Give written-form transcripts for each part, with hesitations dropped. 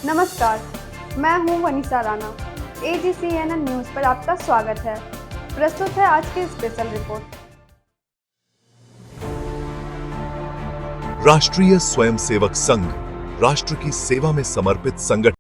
नमस्कार, मैं हूं वनीसा राणा। AGCNN न्यूज़ पर आपका स्वागत है। प्रस्तुत है आज की स्पेशल रिपोर्ट। राष्ट्रीय स्वयंसेवक संघ राष्ट्र की सेवा में समर्पित संगठन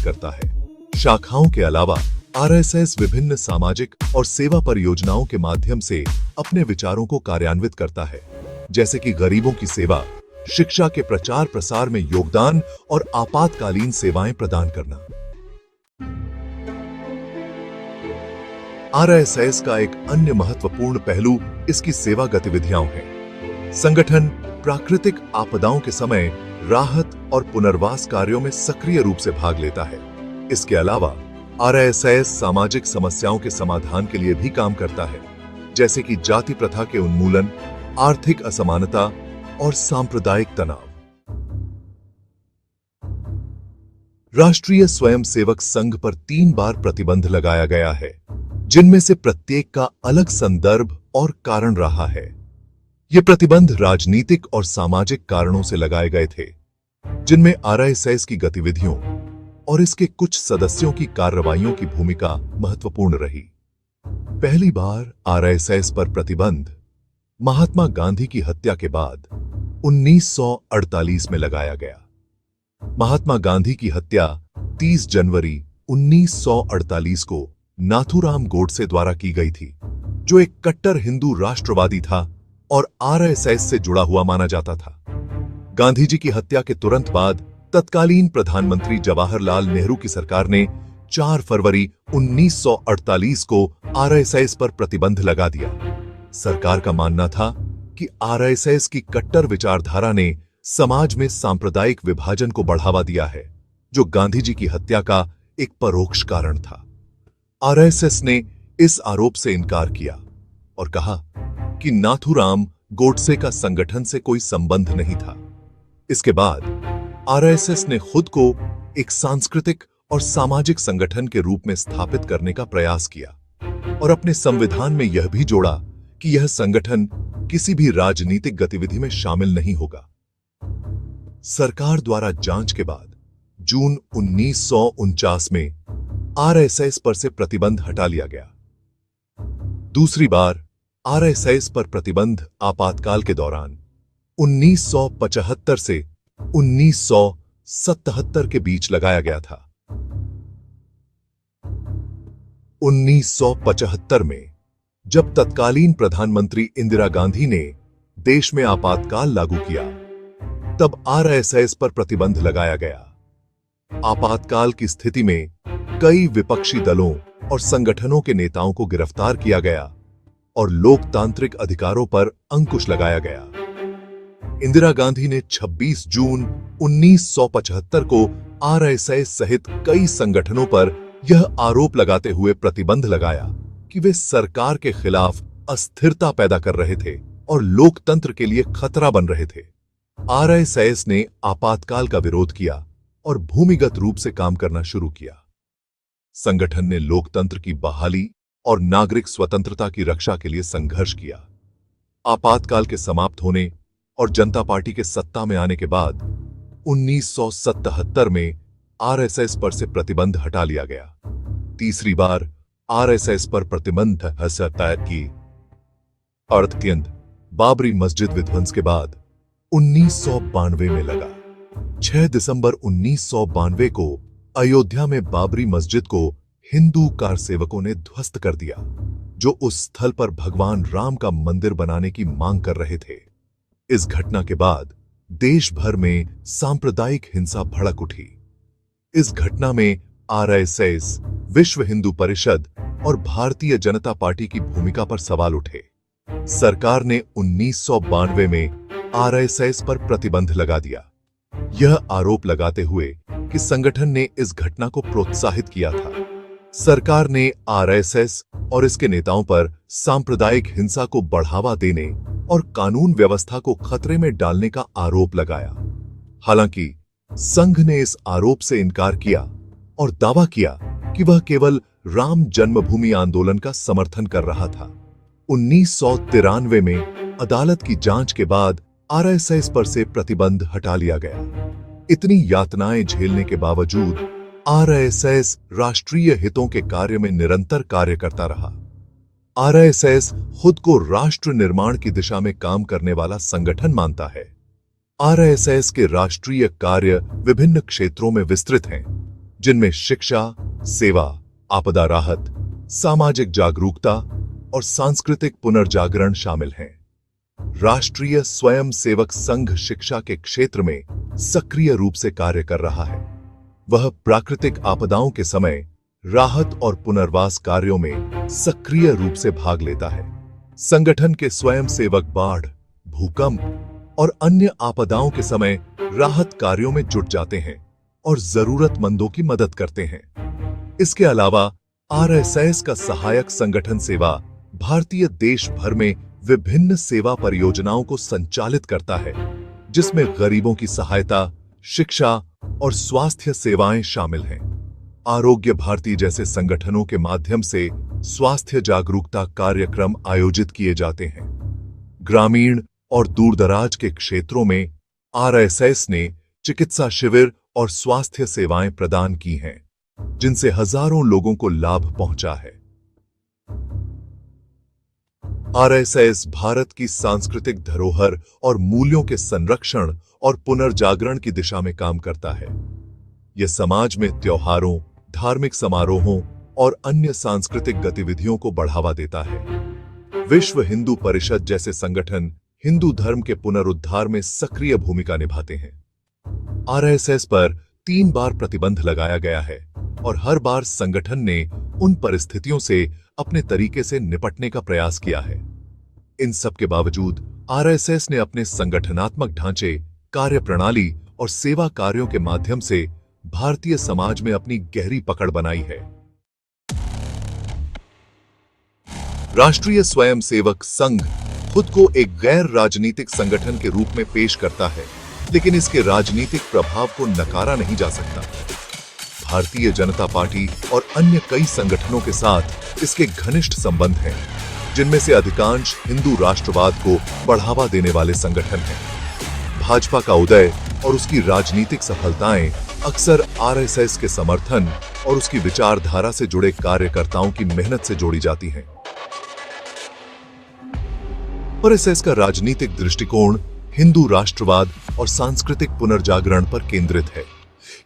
करता है। शाखाओं के अलावा आरएसएस विभिन्न सामाजिक और सेवा परियोजनाओं के माध्यम से अपने विचारों को कार्यान्वित करता है, जैसे कि गरीबों की सेवा, शिक्षा के प्रचार प्रसार में योगदान और आपातकालीन सेवाएं प्रदान करना। आरएसएस का एक अन्य महत्वपूर्ण पहलू इसकी सेवा गतिविधियां हैं। संगठन प्राकृतिक आपदाओं के समय राहत और पुनर्वास कार्यों में सक्रिय रूप से भाग लेता है। इसके अलावा आरएसएस सामाजिक समस्याओं के समाधान के लिए भी काम करता है, जैसे कि जाति प्रथा के उन्मूलन, आर्थिक असमानता और सांप्रदायिक तनाव। राष्ट्रीय स्वयंसेवक संघ पर 3 बार प्रतिबंध लगाया गया है, जिनमें से प्रत्येक का अलग संदर्भ और कारण रहा है। ये प्रतिबंध राजनीतिक और सामाजिक कारणों से लगाए गए थे, जिनमें आरएसएस की गतिविधियों और इसके कुछ सदस्यों की कार्रवाइयों की भूमिका महत्वपूर्ण रही। पहली बार आरएसएस पर प्रतिबंध महात्मा गांधी की हत्या के बाद 1948 में लगाया गया। महात्मा गांधी की हत्या 30 जनवरी 1948 को नाथूराम गोडसे द्वारा की गई थी, जो एक कट्टर हिंदू राष्ट्रवादी था और आरएसएस से जुड़ा हुआ माना जाता था। गांधी जी की हत्या के तुरंत बाद तत्कालीन प्रधानमंत्री जवाहरलाल नेहरू की सरकार ने 4 फरवरी 1948 को आरएसएस पर प्रतिबंध लगा दिया। सरकार का मानना था कि आरएसएस की कट्टर विचारधारा ने समाज में सांप्रदायिक विभाजन को बढ़ावा दिया है, जो गांधी जी की हत्या का एक परोक्ष कारण था। आरएसएस ने इस आरोप से इनकार किया और कहा कि नाथूराम गोडसे का संगठन से कोई संबंध नहीं था। इसके बाद आरएसएस ने खुद को एक सांस्कृतिक और सामाजिक संगठन के रूप में स्थापित करने का प्रयास किया और अपने संविधान में यह भी जोड़ा कि यह संगठन किसी भी राजनीतिक गतिविधि में शामिल नहीं होगा। सरकार द्वारा जांच के बाद जून 1949 में आरएसएस पर से प्रतिबंध हटा लिया गया। दूसरी बार आरएसएस पर प्रतिबंध आपातकाल के दौरान 1975 से 1977 के बीच लगाया गया था। 1975 में जब तत्कालीन प्रधानमंत्री इंदिरा गांधी ने देश में आपातकाल लागू किया, तब आरएसएस पर प्रतिबंध लगाया गया। आपातकाल की स्थिति में कई विपक्षी दलों और संगठनों के नेताओं को गिरफ्तार किया गया और लोकतांत्रिक अधिकारों पर अंकुश लगाया गया। इंदिरा गांधी ने 26 जून 1975 को आरएसएस सहित कई संगठनों पर यह आरोप लगाते हुए प्रतिबंध लगाया कि वे सरकार के खिलाफ अस्थिरता पैदा कर रहे थे और लोकतंत्र के लिए खतरा बन रहे थे। आरएसएस ने आपातकाल का विरोध किया और भूमिगत रूप से काम करना शुरू किया। संगठन ने लोकतंत्र की बहाली और नागरिक स्वतंत्रता की रक्षा के लिए संघर्ष किया। आपातकाल के समाप्त होने और जनता पार्टी के सत्ता में आने के बाद 1977 में आरएसएस पर से प्रतिबंध हटा लिया गया। तीसरी बार आरएसएस पर प्रतिबंध हटाने की अर्थक्रिया बाबरी मस्जिद विध्वंस के बाद 1992 में लगा। 6 दिसंबर 1992 को अयोध्या में बाबरी मस्जिद को हिंदू कारसेवकों ने ध्वस्त कर दिया, जो उस स्थल पर भगवान राम का मंदिर बनाने की मांग कर रहे थे। इस घटना के बाद देश भर में सांप्रदायिक हिंसा भड़क उठी। इस घटना में आरएसएस, विश्व हिंदू परिषद और भारतीय जनता पार्टी की भूमिका पर सवाल उठे। सरकार ने 1992 में आरएसएस पर प्रतिबंध लगा दिया, यह आरोप लगाते हुए कि संगठन ने इस घटना को प्रोत्साहित किया था। सरकार ने आरएसएस और इसके नेताओं पर सांप्रदायिक हिंसा को बढ़ावा देने और कानून व्यवस्था को खतरे में डालने का आरोप लगाया। हालांकि संघ ने इस आरोप से इनकार किया और दावा किया कि वह केवल राम जन्मभूमि आंदोलन का समर्थन कर रहा था। 1993 में अदालत की जांच के बाद आरएसएस पर से प्रतिबंध हटा लिया गया। इतनी यातनाएं झेलने के बावजूद आरएसएस राष्ट्रीय हितों के कार्य में निरंतर कार्य करता रहा। आरएसएस खुद को राष्ट्र निर्माण की दिशा में काम करने वाला संगठन मानता है। आरएसएस के राष्ट्रीय कार्य विभिन्न क्षेत्रों में विस्तृत हैं, जिनमें शिक्षा, सेवा, आपदा राहत, सामाजिक जागरूकता और सांस्कृतिक पुनर्जागरण शामिल हैं। राष्ट्रीय स्वयंसेवक संघ शिक्षा के क्षेत्र में सक्रिय रूप से कार्य कर रहा है। वह प्राकृतिक आपदाओं के समय राहत और पुनर्वास कार्यों में सक्रिय रूप से भाग लेता है। संगठन के स्वयंसेवक बाढ़, भूकंप और अन्य आपदाओं के समय राहत कार्यों में जुट जाते हैं और जरूरतमंदों की मदद करते हैं। इसके अलावा आरएसएस का सहायक संगठन सेवा भारतीय देश भर में विभिन्न सेवा परियोजनाओं को संचालित करता है, जिसमें गरीबों की सहायता, शिक्षा और स्वास्थ्य सेवाएं शामिल हैं। आरोग्य भारती जैसे संगठनों के माध्यम से स्वास्थ्य जागरूकता कार्यक्रम आयोजित किए जाते हैं। ग्रामीण और दूरदराज के क्षेत्रों में आरएसएस ने चिकित्सा शिविर और स्वास्थ्य सेवाएं प्रदान की हैं, जिनसे हजारों लोगों को लाभ पहुंचा है। आरएसएस भारत की सांस्कृतिक धरोहर और मूल्यों के संरक्षण और पुनर्जागरण की दिशा में काम करता है। यह समाज में त्योहारों, धार्मिक समारोहों और अन्य सांस्कृतिक गतिविधियों को बढ़ावा देता है। विश्व हिंदू परिषद जैसे संगठन हिंदू धर्म के पुनरुद्धार में सक्रिय भूमिका निभाते हैं। आरएसएस पर 3 बार प्रतिबंध लगाया गया है और हर बार संगठन ने उन परिस्थितियों से अपने तरीके से निपटने का प्रयास किया है। इन सब के बावजूद आरएसएस ने अपने संगठनात्मक ढांचे, कार्यप्रणाली और सेवा कार्यों के माध्यम से भारतीय समाज में अपनी गहरी पकड़ बनाई है। राष्ट्रीय स्वयंसेवक संघ खुद को एक गैर राजनीतिक संगठन के रूप में पेश करता है, लेकिन इसके राजनीतिक प्रभाव को नकारा नहीं जा सकता। भारतीय जनता पार्टी और अन्य कई संगठनों के साथ इसके घनिष्ठ संबंध हैं, जिनमें से अधिकांश हिंदू राष्ट्रवाद को बढ़ावा देने वाले संगठन हैं। भाजपा का उदय और उसकी राजनीतिक सफलताएं अक्सर आरएसएस के समर्थन और उसकी विचारधारा से जुड़े कार्यकर्ताओं की मेहनत से जोड़ी जाती हैं। आरएसएस का राजनीतिक दृष्टिकोण हिंदू राष्ट्रवाद और सांस्कृतिक पुनर्जागरण पर केंद्रित है।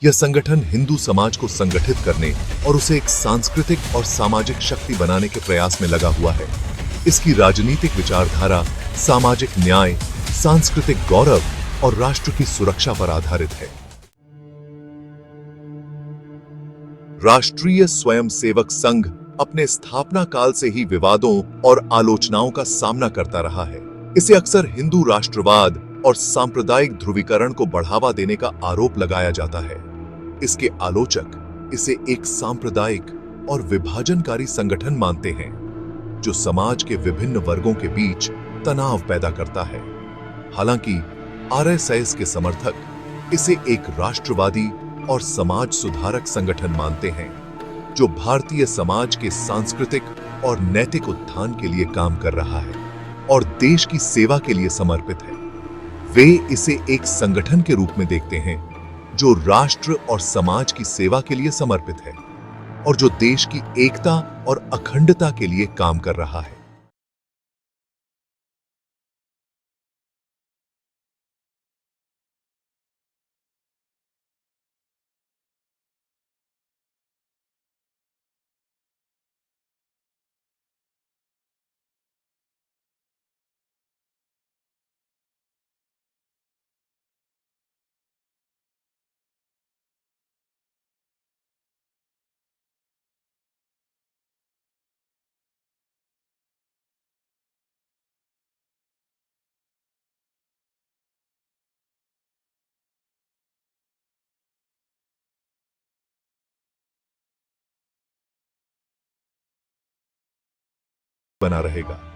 यह संगठन हिंदू समाज को संगठित करने और उसे एक सांस्कृतिक और सामाजिक शक्ति बनाने के प्रयास में लगा हुआ है। इसकी राजनीतिक विचारधारा सामाजिक न्याय, सांस्कृतिक गौरव और राष्ट्र की सुरक्षा पर आधारित है। राष्ट्रीय स्वयंसेवक संघ अपने स्थापना काल से ही विवादों और आलोचनाओं का सामना करता रहा है। इसे अक्सर हिंदू राष्ट्रवाद और सांप्रदायिक ध्रुवीकरण को बढ़ावा देने का आरोप लगाया जाता है। इसके आलोचक इसे एक सांप्रदायिक और विभाजनकारी संगठन मानते हैं, जो समाज के विभिन्न वर्गों के बीच तनाव पैदा करता है। हालांकि आरएसएस के समर्थक इसे एक राष्ट्रवादी और समाज सुधारक संगठन मानते हैं, जो भारतीय समाज के सांस्कृतिक और नैतिक उत्थान के लिए काम कर रहा है और देश की सेवा के लिए समर्पित है। वे इसे एक संगठन के रूप में देखते हैं, जो राष्ट्र और समाज की सेवा के लिए समर्पित है और जो देश की एकता और अखंडता के लिए काम कर रहा है। बना रहेगा।